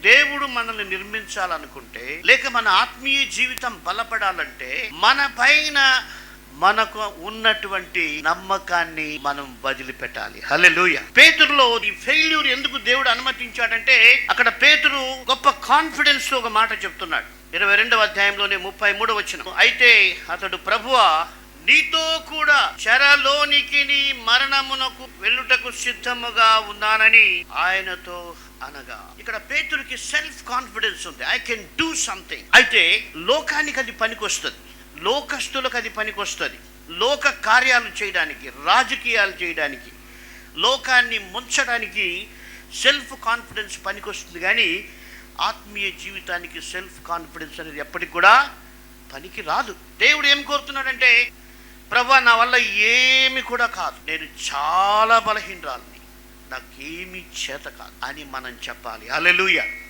దేవుడు మనల్ని నిర్మించాలనుకుంటే, లేక మన ఆత్మీయ జీవితం బలపడాలంటే, మన పైన మనకు ఉన్నటువంటి నమ్మకాన్ని మనం వదిలిపెట్టాలి. హల్లెలూయా. పేతురులో ఈ ఫెయిల్యూర్ ఎందుకు దేవుడు అనుమతించాడంటే, అక్కడ పేతురు గొప్ప కాన్ఫిడెన్స్ తో ఒక మాట చెప్తున్నాడు. 22వ అధ్యాయంలోనే 33వ వచనం. అయితే అతడు, ప్రభువా, నీతో కూడా చెరలోనికి నీ మరణమునకు వెళ్ళుటకు సిద్ధముగా ఉన్నానని ఆయనతో అనగా, ఇక్కడ పేతురుకి సెల్ఫ్ కాన్ఫిడెన్స్ ఉంది. I can do something. అయితే లోకానికి అది పనికొస్తుంది, లోకస్తులకు అది పనికొస్తుంది. లోక కార్యాలు చేయడానికి, రాజకీయాలు చేయడానికి, లోకాన్ని ముంచడానికి సెల్ఫ్ కాన్ఫిడెన్స్ పనికొస్తుంది. కానీ ఆత్మీయ జీవితానికి సెల్ఫ్ కాన్ఫిడెన్స్ అనేది ఎప్పటికి కూడా పనికి రాదు. దేవుడు ఏం కోరుతున్నాడంటే, ప్రభువా, నా వల్ల ఏమి కూడా కాదు, నేను చాలా బలహీనరాలిని, నాకేమీ చేత కాదు అని మనం చెప్పాలి. హల్లెలూయా.